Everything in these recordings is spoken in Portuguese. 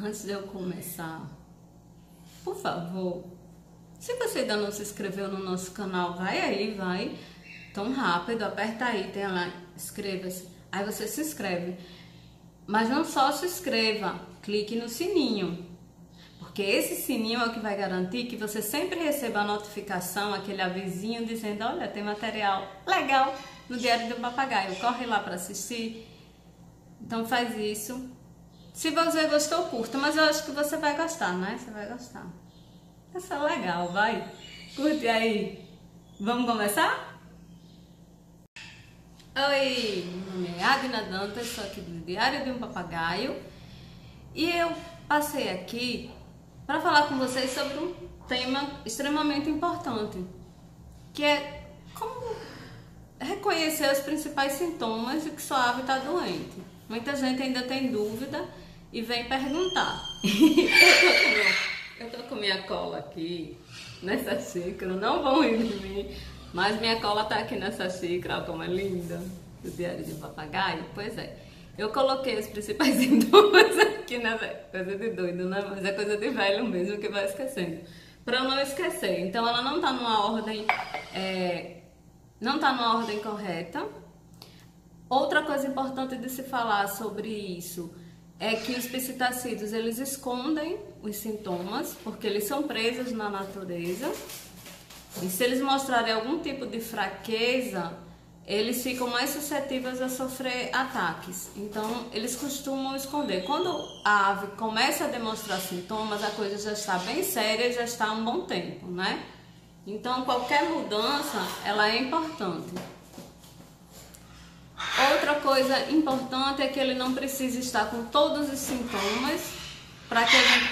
Antes de eu começar, por favor, se você ainda não se inscreveu no nosso canal, vai tão rápido, aperta aí, tem lá, inscreva-se, aí você se inscreve. Mas não só se inscreva, clique no sininho, porque esse sininho é o que vai garantir que você sempre receba a notificação, aquele avisinho dizendo, olha, tem material legal no Diário de um Papagaio, corre lá para assistir. Então faz isso. Se você gostou, curta, mas eu acho que você vai gostar, né? Você vai gostar. Essa é legal, vai. Curte aí. Vamos começar? Oi, meu nome é Adina Dantas, sou aqui do Diário de um Papagaio. E eu passei aqui para falar com vocês sobre um tema extremamente importante, que é como reconhecer os principais sintomas de que sua ave está doente. Muita gente ainda tem dúvida e vem perguntar. Eu tô com minha cola aqui nessa xícara, não vão rir de mim, mas minha cola tá aqui nessa xícara, olha como é linda, do Diário de um Papagaio. Pois é, eu coloquei os principais sintomas aqui nessa coisa de doido, né? Mas é coisa de velho mesmo que vai esquecendo, para eu não esquecer. Então ela não tá numa ordem, não tá numa ordem correta. Outra coisa importante de se falar sobre isso é que os psitacídeos, eles escondem os sintomas, porque eles são presos na natureza. E se eles mostrarem algum tipo de fraqueza, eles ficam mais suscetíveis a sofrer ataques. Então, eles costumam esconder. Quando a ave começa a demonstrar sintomas, a coisa já está bem séria e já está há um bom tempo, né? Então, qualquer mudança, ela é importante. Outra coisa importante é que ele não precisa estar com todos os sintomas para que ele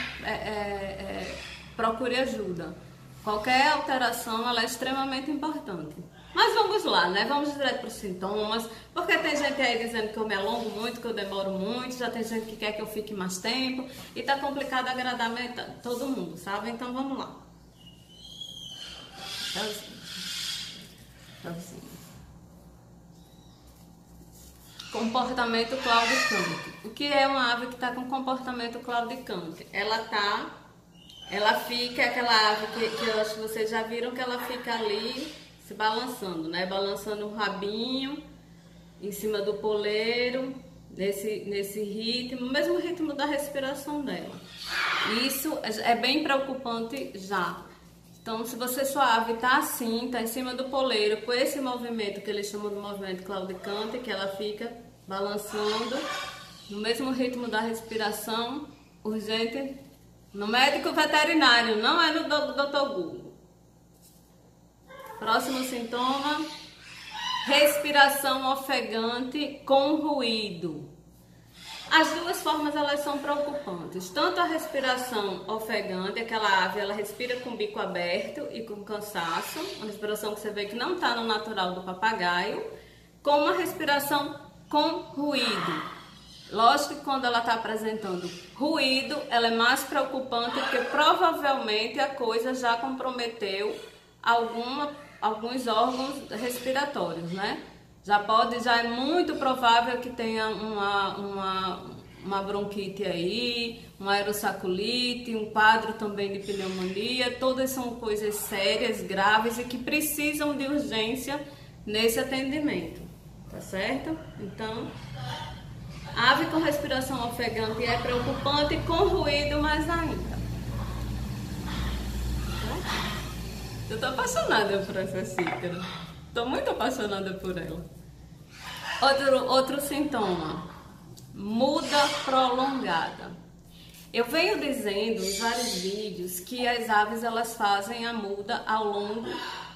procure ajuda. Qualquer alteração ela é extremamente importante. Mas vamos lá, né? Vamos direto para os sintomas, porque tem gente aí dizendo que eu me alongo muito, que eu demoro muito, já tem gente que quer que eu fique mais tempo, e tá complicado agradar todo mundo, sabe? Então vamos lá. Comportamento claudicante. O que é uma ave que está com comportamento claudicante? Ela fica, aquela ave que eu acho que vocês já viram, que ela fica ali se balançando, né? Balançando o rabinho em cima do poleiro, nesse ritmo, mesmo ritmo da respiração dela. Isso é bem preocupante já. Então, se sua ave está assim, está em cima do poleiro, com esse movimento que eles chamam de movimento claudicante, que ela fica balançando no mesmo ritmo da respiração, urgente, no médico veterinário, não é no Dr. Google. Próximo sintoma, respiração ofegante com ruído. As duas formas elas são preocupantes, tanto a respiração ofegante, aquela ave ela respira com o bico aberto e com cansaço, uma respiração que você vê que não está no natural do papagaio, como a respiração com ruído. Lógico que quando ela está apresentando ruído, ela é mais preocupante porque provavelmente a coisa já comprometeu alguns órgãos respiratórios, né? Já é muito provável que tenha uma bronquite aí, uma aerossaculite, um quadro também de pneumonia. Todas são coisas sérias, graves e que precisam de urgência nesse atendimento, tá certo? Então, ave com respiração ofegante é preocupante, com ruído mais ainda. Eu tô apaixonada por essa xícara. Estou muito apaixonada por ela. Outro sintoma, muda prolongada. Eu venho dizendo em vários vídeos que as aves elas fazem a muda ao longo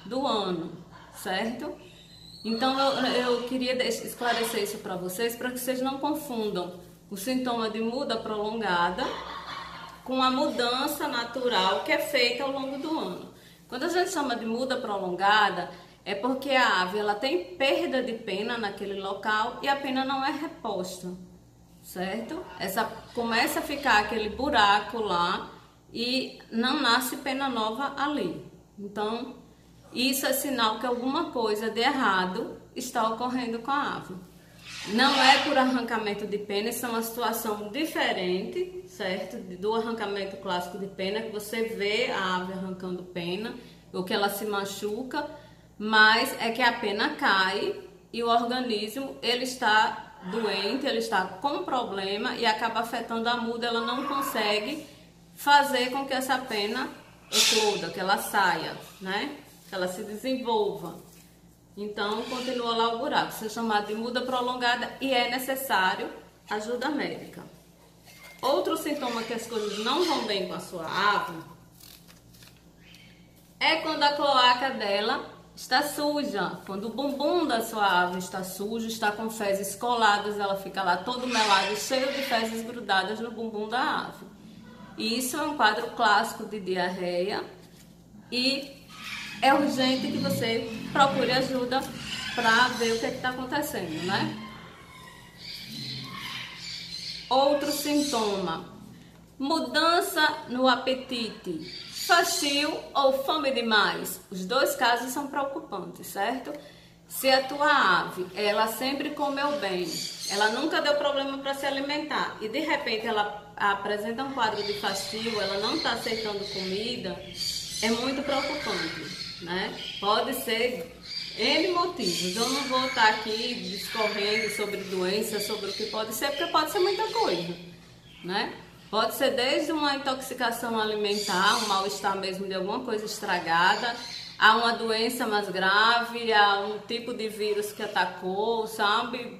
do ano, certo? Então eu queria esclarecer isso para vocês que vocês não confundam o sintoma de muda prolongada com a mudança natural que é feita ao longo do ano. Quando a gente chama de muda prolongada, é porque a ave ela tem perda de pena naquele local e a pena não é reposta, certo? Começa a ficar aquele buraco lá e não nasce pena nova ali. Então, isso é sinal que alguma coisa de errado está ocorrendo com a ave. Não é por arrancamento de pena, isso é uma situação diferente, certo? Do arrancamento clássico de pena, que você vê a ave arrancando pena, ou que ela se machuca, mas é que a pena cai e o organismo, ele está doente, ele está com problema e acaba afetando a muda, ela não consegue fazer com que essa pena ecloda, que ela saia, né? Que ela se desenvolva. Então, continua lá o buraco. Isso é chamado de muda prolongada e é necessário ajuda médica. Outro sintoma que as coisas não vão bem com a sua ave é quando a cloaca dela está suja. Quando o bumbum da sua ave está sujo, está com fezes coladas, ela fica lá todo melado, cheio de fezes grudadas no bumbum da ave. E isso é um quadro clássico de diarreia e é urgente que você procure ajuda para ver o que está acontecendo, né? Outro sintoma, mudança no apetite, fastio ou fome demais. Os dois casos são preocupantes, certo? Se a tua ave, ela sempre comeu bem, ela nunca deu problema para se alimentar e de repente ela apresenta um quadro de fastio, ela não está aceitando comida, é muito preocupante. Né? Pode ser N motivos. Eu não vou estar aqui discorrendo sobre doenças, sobre o que pode ser, porque pode ser muita coisa, né? Pode ser desde uma intoxicação alimentar, um mal-estar mesmo de alguma coisa estragada, a uma doença mais grave, a um tipo de vírus que atacou, sabe?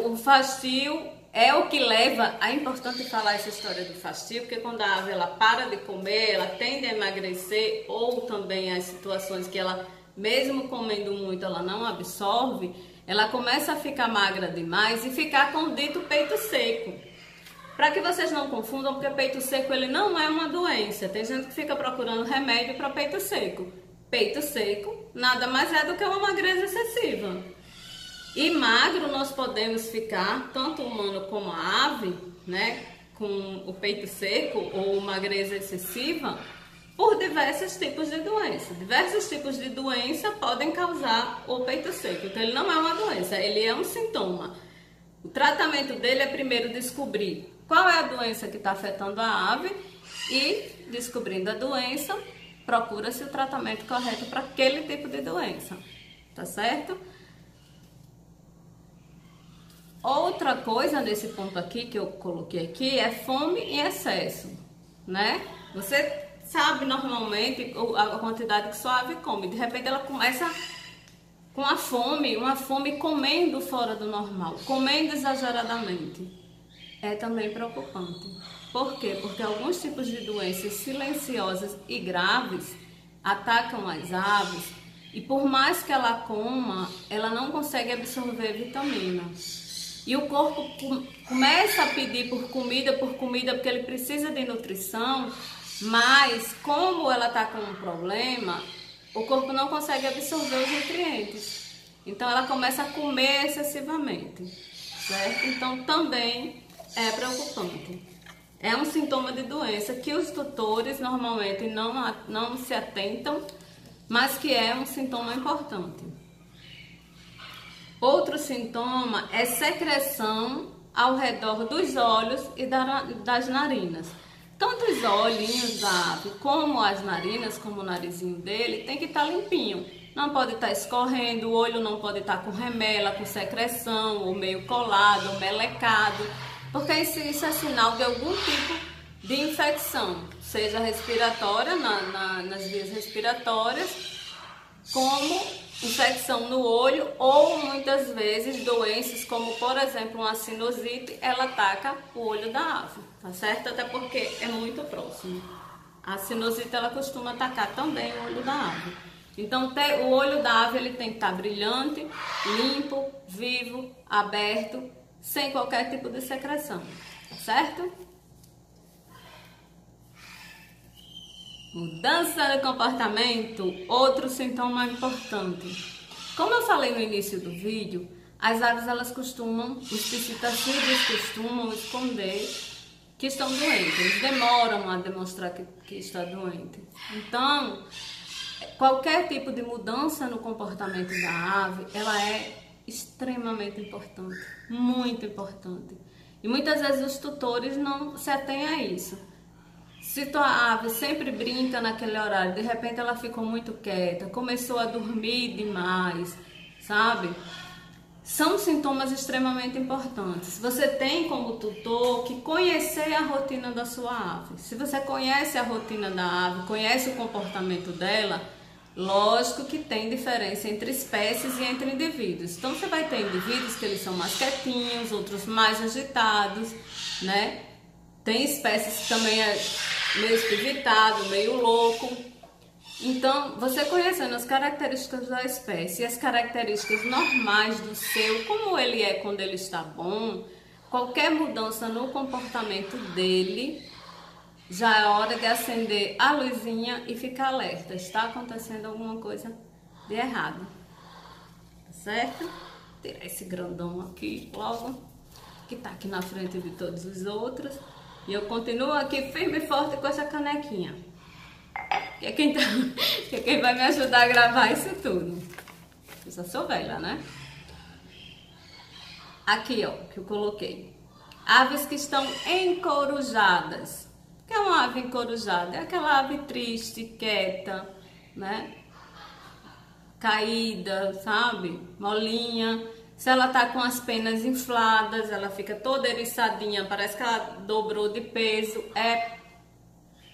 O fastio é o que leva, é importante falar essa história do fastio, porque quando a ave ela para de comer, ela tende a emagrecer, ou também as situações que ela, mesmo comendo muito, ela não absorve, ela começa a ficar magra demais e ficar com o dito peito seco. Para que vocês não confundam, porque peito seco ele não é uma doença. Tem gente que fica procurando remédio para peito seco. Peito seco nada mais é do que uma magreza excessiva. E magro nós podemos ficar, tanto o humano como a ave, né, com o peito seco ou magreza excessiva, por diversos tipos de doença. Diversos tipos de doença podem causar o peito seco. Então ele não é uma doença, ele é um sintoma. O tratamento dele é primeiro descobrir qual é a doença que está afetando a ave e, descobrindo a doença, procura-se o tratamento correto para aquele tipo de doença. Tá certo? Outra coisa nesse ponto aqui que eu coloquei aqui é fome em excesso, né? Você sabe normalmente a quantidade que sua ave come. De repente ela começa com uma fome comendo fora do normal, comendo exageradamente. É também preocupante. Por quê? Porque alguns tipos de doenças silenciosas e graves atacam as aves e por mais que ela coma, ela não consegue absorver vitamina. E o corpo começa a pedir por comida, porque ele precisa de nutrição, mas como ela está com um problema, o corpo não consegue absorver os nutrientes. Então ela começa a comer excessivamente, certo? Então também é preocupante. É um sintoma de doença que os tutores normalmente não se atentam, mas que é um sintoma importante. Outro sintoma é secreção ao redor dos olhos e das narinas. Tanto os olhinhos da ave como as narinas, como o narizinho dele, tem que estar limpinho. Não pode estar escorrendo, o olho não pode estar com remela, com secreção, ou meio colado, ou melecado, porque isso é sinal de algum tipo de infecção, seja respiratória, nas vias respiratórias, como infecção no olho ou muitas vezes doenças como, por exemplo, uma sinusite, ela ataca o olho da ave, tá certo? Até porque é muito próximo. A sinusite, ela costuma atacar também o olho da ave. Então, o olho da ave, ele tem que estar brilhante, limpo, vivo, aberto, sem qualquer tipo de secreção, tá certo? Mudança de comportamento, outro sintoma importante. Como eu falei no início do vídeo, as aves elas costumam, os psitacídeos costumam esconder que estão doentes. Eles demoram a demonstrar que está doente. Então, qualquer tipo de mudança no comportamento da ave, ela é extremamente importante, muito importante. E muitas vezes os tutores não se atêm a isso. Se tua ave sempre brinca naquele horário, de repente ela ficou muito quieta, começou a dormir demais, sabe? São sintomas extremamente importantes. Você tem como tutor que conhecer a rotina da sua ave. Se você conhece a rotina da ave, conhece o comportamento dela, lógico que tem diferença entre espécies e entre indivíduos. Então você vai ter indivíduos que eles são mais quietinhos, outros mais agitados, né? Tem espécies que também é meio espivitado, meio louco. Então, você conhecendo as características da espécie e as características normais do seu, como ele é quando ele está bom, qualquer mudança no comportamento dele, já é hora de acender a luzinha e ficar alerta. Está acontecendo alguma coisa de errado. Tá certo? Tirar esse grandão aqui logo, que tá aqui na frente de todos os outros. E eu continuo aqui firme e forte com essa canequinha. Que é quem vai me ajudar a gravar isso tudo. Eu já sou velha, né? Aqui, ó, que eu coloquei. Aves que estão encorujadas. O que é uma ave encorujada? É aquela ave triste, quieta, né? Caída, sabe? Molinha. Se ela tá com as penas infladas, ela fica toda eriçadinha, parece que ela dobrou de peso. É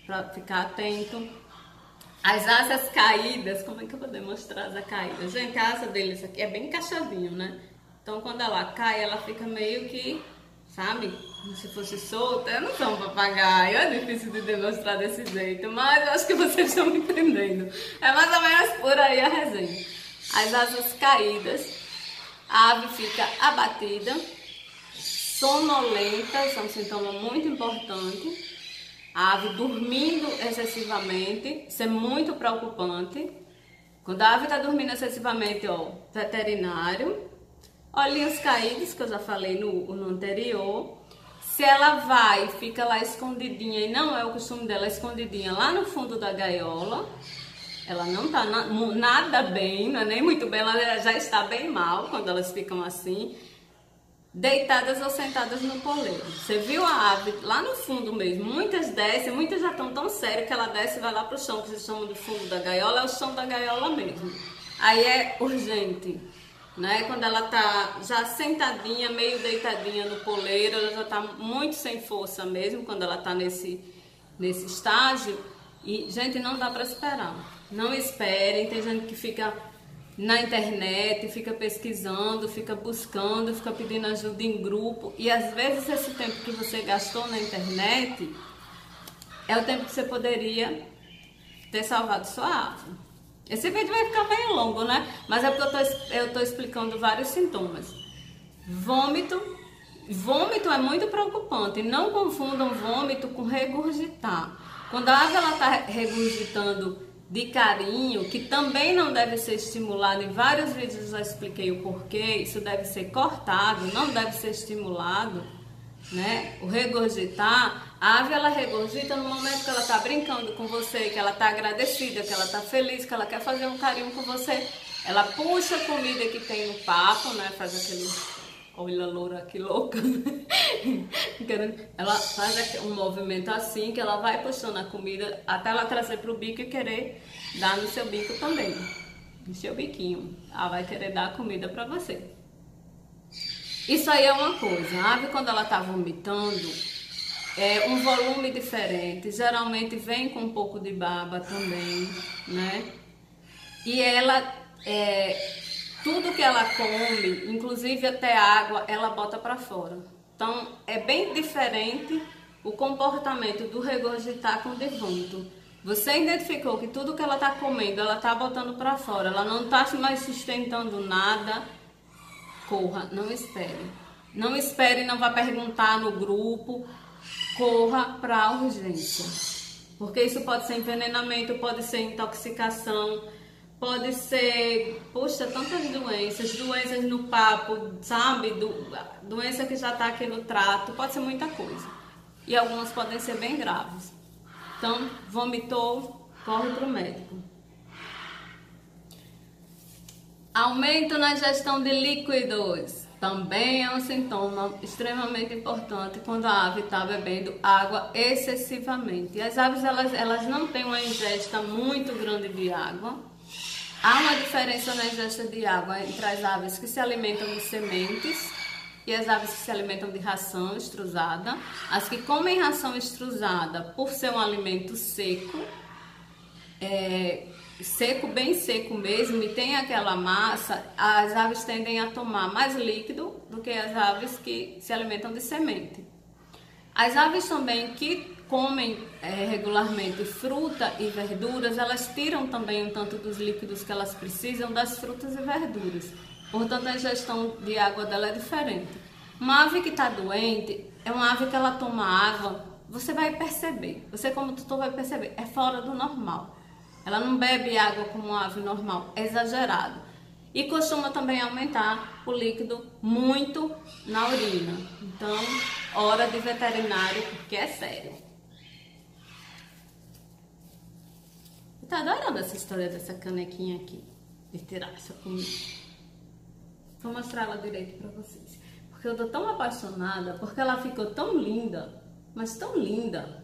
pra ficar atento. As asas caídas, como é que eu vou demonstrar as caídas? Gente, a asa deles aqui é bem encaixadinho, né? Então, quando ela cai, ela fica meio que, sabe? Como se fosse solta. Eu não sou um papagaio, é difícil de demonstrar desse jeito, mas eu acho que vocês estão me entendendo. É mais ou menos por aí a resenha. As asas caídas, a ave fica abatida, sonolenta, isso é um sintoma muito importante. A ave dormindo excessivamente, isso é muito preocupante. Quando a ave está dormindo excessivamente, ó, veterinário. Olhinhos caídos, que eu já falei no anterior. Se ela vai e fica lá escondidinha, e não é o costume dela escondidinha lá no fundo da gaiola, ela não está nada bem, não é nem muito bem, ela já está bem mal quando elas ficam assim. Deitadas ou sentadas no poleiro. Você viu a ave lá no fundo mesmo? Muitas descem, muitas já estão tão sérias que ela desce e vai lá pro chão, que se chama do fundo da gaiola, é o chão da gaiola mesmo. Aí é urgente, né? Quando ela tá já sentadinha, meio deitadinha no poleiro, ela já tá muito sem força mesmo, quando ela tá nesse estágio. E, gente, não dá para esperar. Não esperem, tem gente que fica na internet, fica pesquisando, fica buscando, fica pedindo ajuda em grupo. E às vezes esse tempo que você gastou na internet é o tempo que você poderia ter salvado sua ave. Esse vídeo vai ficar bem longo, né? Mas é porque eu tô explicando vários sintomas. Vômito. Vômito é muito preocupante. Não confundam vômito com regurgitar. Quando a ave ela tá regurgitando de carinho, que também não deve ser estimulado, em vários vídeos eu já expliquei o porquê, isso deve ser cortado, não deve ser estimulado, né? O regurgitar, a ave ela regurgita no momento que ela tá brincando com você, que ela tá agradecida, que ela tá feliz, que ela quer fazer um carinho com você. Ela puxa a comida que tem no papo, né? Faz aquele... Olha a loura, que louca. Ela faz um movimento assim, que ela vai puxando a comida até ela trazer pro bico e querer dar no seu bico também. No seu biquinho. Ela vai querer dar a comida pra você. Isso aí é uma coisa. A ave, quando ela tá vomitando, é um volume diferente. Geralmente vem com um pouco de baba também, né? E ela... tudo que ela come, inclusive até água, ela bota para fora. Então, é bem diferente o comportamento do regurgitar com o de vômito. Você identificou que tudo que ela está comendo, ela está botando para fora, ela não está mais sustentando nada, corra, não espere. Não espere, não vá perguntar no grupo, corra para a urgência. Porque isso pode ser envenenamento, pode ser intoxicação, pode ser, poxa, tantas doenças no papo, sabe? Doença que já está aqui no trato, pode ser muita coisa. E algumas podem ser bem graves. Então, vomitou, corre para o médico. Aumento na ingestão de líquidos. Também é um sintoma extremamente importante quando a ave está bebendo água excessivamente. E as aves elas não têm uma ingesta muito grande de água. Há uma diferença na ingesta de água entre as aves que se alimentam de sementes e as aves que se alimentam de ração extrusada. As que comem ração extrusada, por ser um alimento seco, bem seco mesmo, e tem aquela massa, as aves tendem a tomar mais líquido do que as aves que se alimentam de semente. As aves também que comem regularmente fruta e verduras, elas tiram também um tanto dos líquidos que elas precisam das frutas e verduras. Portanto, a ingestão de água dela é diferente. Uma ave que está doente é uma ave que ela toma água, você vai perceber, você como tutor vai perceber, é fora do normal. Ela não bebe água como uma ave normal, é exagerado. E costuma também aumentar o líquido muito na urina. Então, hora de veterinário, porque é sério. Eu tô adorando essa história dessa canequinha aqui, de tirar essa comida. Vou mostrar ela direito pra vocês. Porque eu tô tão apaixonada, porque ela ficou tão linda, mas tão linda,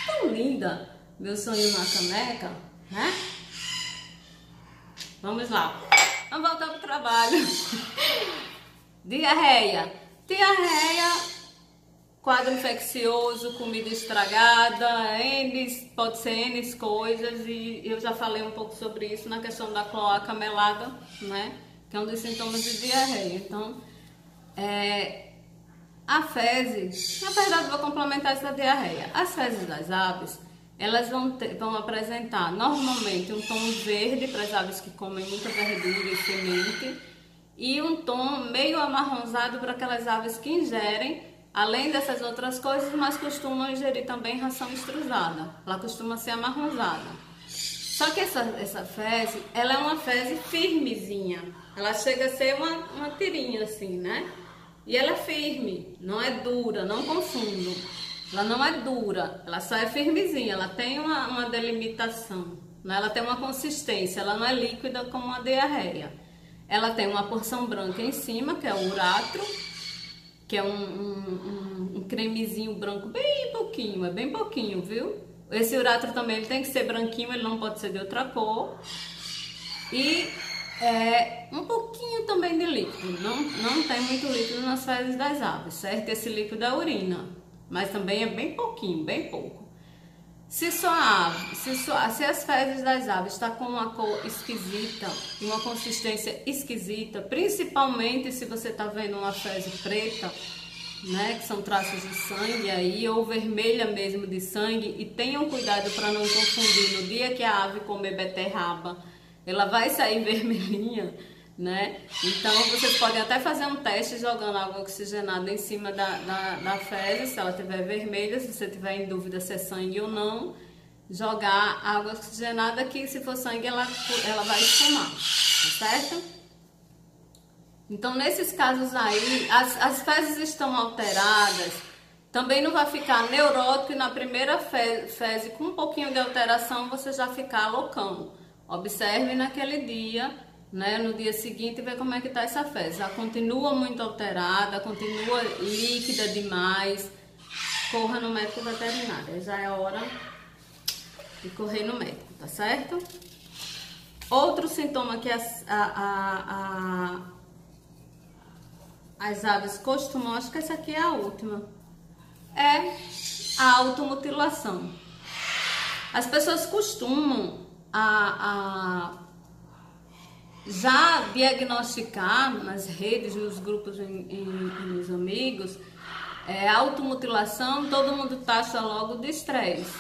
tão linda. Meu sonho na caneca, né? Vamos lá. Vamos voltar pro trabalho. Diarreia. Diarreia, quadro infeccioso, comida estragada, pode ser N coisas, e eu já falei um pouco sobre isso na questão da cloaca melada, né? Que é um dos sintomas de diarreia. Então, a fezes, na verdade vou complementar essa diarreia. As fezes das aves, elas vão apresentar normalmente um tom verde para as aves que comem muita verdura e semente, e um tom meio amarronzado para aquelas aves que ingerem, além dessas outras coisas, mas costumam ingerir também ração extrusada. Ela costuma ser amarronzada. Só que essa fezes, ela é uma fezes firmezinha. Ela chega a ser uma tirinha assim, né? E ela é firme, não é dura, não confundo. Ela não é dura, ela só é firmezinha, ela tem uma delimitação, né? Ela tem uma consistência, ela não é líquida como uma diarreia. Ela tem uma porção branca em cima, que é o uratro, que é um cremezinho branco bem pouquinho, é bem pouquinho, viu? Esse uratro também ele tem que ser branquinho, ele não pode ser de outra cor. E um pouquinho também de líquido, não tem muito líquido nas fezes das aves, certo? Esse líquido é a urina. Mas também é bem pouquinho, bem pouco. Se as fezes das aves estão com uma cor esquisita, uma consistência esquisita, principalmente se você está vendo uma fezes preta, né, que são traços de sangue aí, ou vermelha mesmo de sangue, e tenham cuidado para não confundir. No dia que a ave comer beterraba, ela vai sair vermelhinha, né? Então vocês podem até fazer um teste jogando água oxigenada em cima da fezes, se ela estiver vermelha, se você tiver em dúvida se é sangue ou não, jogar água oxigenada, que se for sangue ela vai esfumar, tá certo? Então nesses casos aí, as fezes estão alteradas, também não vai ficar neurótico e na primeira feze com um pouquinho de alteração você já ficar loucão. Observe naquele dia, né, no dia seguinte, ver como é que tá essa fezes. Ela continua muito alterada, continua líquida demais. Corra no médico veterinário. Já é hora de correr no médico, tá certo? Outro sintoma que as aves costumam, acho que essa aqui é a última, é a automutilação. As pessoas costumam já diagnosticar nas redes, nos grupos e nos amigos, a automutilação, todo mundo taxa logo de estresse.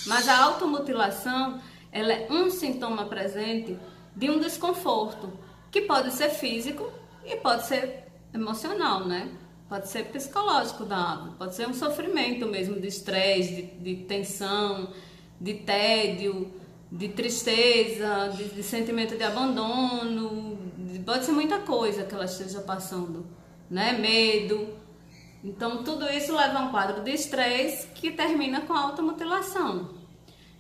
Mas a automutilação, ela é um sintoma presente de um desconforto, que pode ser físico e pode ser emocional, né? Pode ser psicológico da ave, pode ser um sofrimento mesmo de estresse, de tensão, de tédio, de tristeza, de sentimento de abandono, pode ser muita coisa que ela esteja passando, né? Medo. Então tudo isso leva a um quadro de estresse que termina com a automutilação.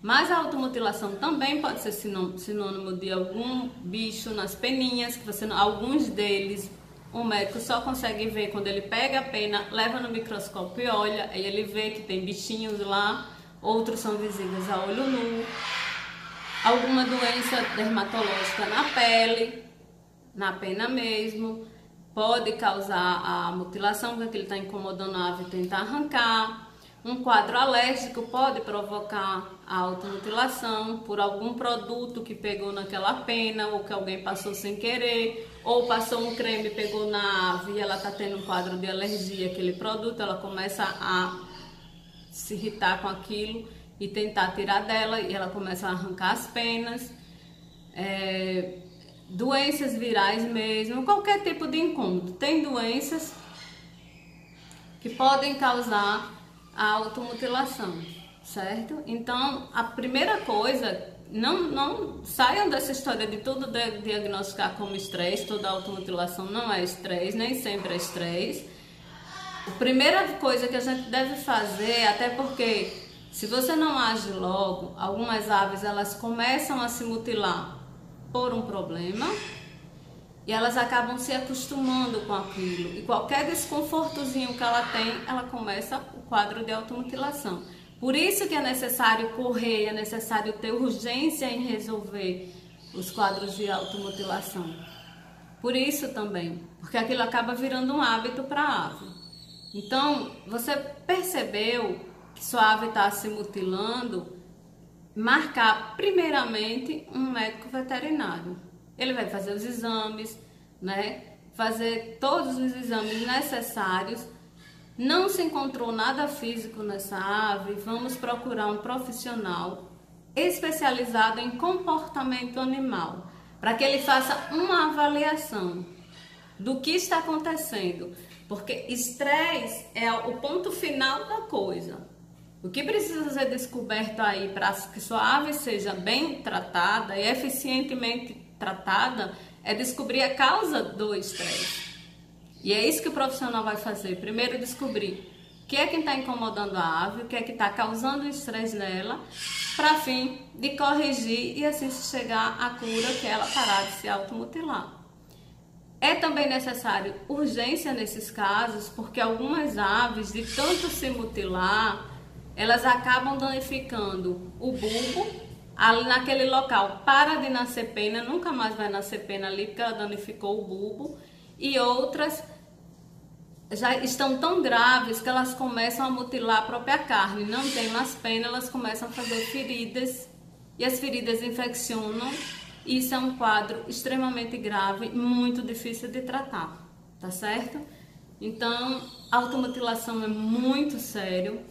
Mas a automutilação também pode ser sinônimo de algum bicho nas peninhas, que alguns deles o médico só consegue ver quando ele pega a pena, leva no microscópio e olha, aí ele vê que tem bichinhos lá, outros são visíveis a olho nu. Alguma doença dermatológica na pele, na pena mesmo, pode causar a mutilação, porque ele está incomodando a ave e tenta arrancar. Um quadro alérgico pode provocar a automutilação por algum produto que pegou naquela pena ou que alguém passou sem querer, ou passou um creme, pegou na ave e ela está tendo um quadro de alergia àquele produto, ela começa a se irritar com aquilo e tentar tirar dela e ela começa a arrancar as penas. Doenças virais mesmo, qualquer tipo de incômodo. Tem doenças que podem causar a automutilação, certo? Então, a primeira coisa, não saiam dessa história de tudo diagnosticar como estresse. Toda automutilação não é estresse, nem sempre é estresse. A primeira coisa que a gente deve fazer, até porque se você não age logo, algumas aves elas começam a se mutilar por um problema e elas acabam se acostumando com aquilo, e qualquer desconfortozinho que ela tem, ela começa o quadro de automutilação. Por isso que é necessário correr, é necessário ter urgência em resolver os quadros de automutilação. Por isso também, porque aquilo acaba virando um hábito para a ave. Então, você percebeu que sua ave está se mutilando, marcar primeiramente um médico veterinário. Ele vai fazer os exames, né? Fazer todos os exames necessários. Não se encontrou nada físico nessa ave, vamos procurar um profissional especializado em comportamento animal, para que ele faça uma avaliação do que está acontecendo, porque estresse é o ponto final da coisa. O que precisa ser descoberto aí para que sua ave seja bem tratada e eficientemente tratada é descobrir a causa do estresse. E é isso que o profissional vai fazer. Primeiro descobrir o que é que está incomodando a ave, o que é que está causando estresse nela, para fim de corrigir e assim se chegar à cura, que é ela parar de se automutilar. É também necessário urgência nesses casos, porque algumas aves, de tanto se mutilar, elas acabam danificando o bulbo ali naquele local. Para de nascer pena, nunca mais vai nascer pena ali, porque ela danificou o bulbo. E outras já estão tão graves que elas começam a mutilar a própria carne. Não tem mais pena, elas começam a fazer feridas e as feridas infeccionam. Isso é um quadro extremamente grave, muito difícil de tratar, tá certo? Então, a automutilação é muito sério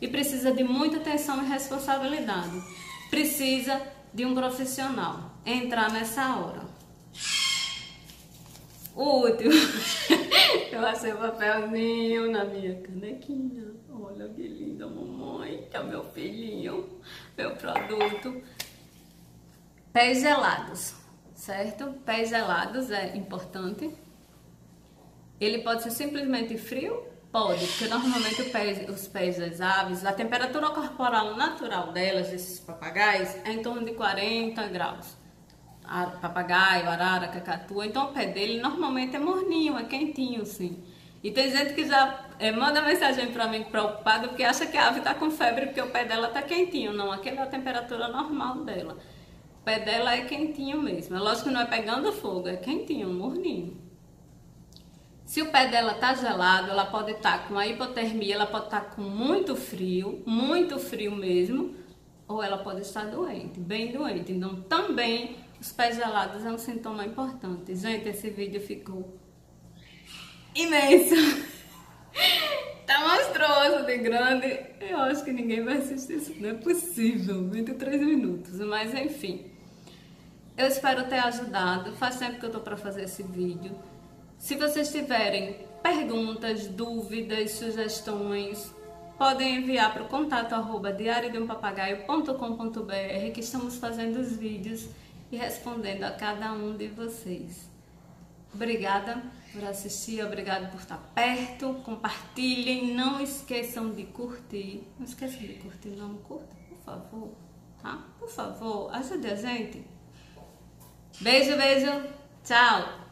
e precisa de muita atenção e responsabilidade. Precisa de um profissional entrar nessa hora. O último, eu achei um papelzinho na minha canequinha. Olha que linda, mamãe, que é o meu filhinho, meu produto. Pés gelados, certo? Pés gelados é importante. Ele pode ser simplesmente frio? Pode, porque normalmente os pés das aves, a temperatura corporal natural delas, desses papagaios, é em torno de 40 graus. Papagaio, arara, cacatua, então o pé dele normalmente é morninho, é quentinho, sim. E tem gente que já manda mensagem pra mim preocupada porque acha que a ave tá com febre porque o pé dela tá quentinho. Não, aquela é a temperatura normal dela. O pé dela é quentinho mesmo. É lógico que não é pegando fogo, é quentinho, morninho. Se o pé dela tá gelado, ela pode estar com a hipotermia, ela pode estar com muito frio mesmo, ou ela pode estar doente, bem doente. Então também os pés gelados é um sintoma importante. Gente, esse vídeo ficou imenso. Tá monstruoso de grande. Eu acho que ninguém vai assistir isso. Não é possível. 23 minutos. Mas enfim. Eu espero ter ajudado. Faz tempo que eu tô pra fazer esse vídeo. Se vocês tiverem perguntas, dúvidas, sugestões, podem enviar para o contato @diariodeumpapagaio.com.br, que estamos fazendo os vídeos e respondendo a cada um de vocês. Obrigada por assistir, obrigada por estar perto, compartilhem, não esqueçam de curtir. Não esqueçam de curtir, não, curta, por favor, tá? Por favor, ajude a gente. Beijo, beijo. Tchau.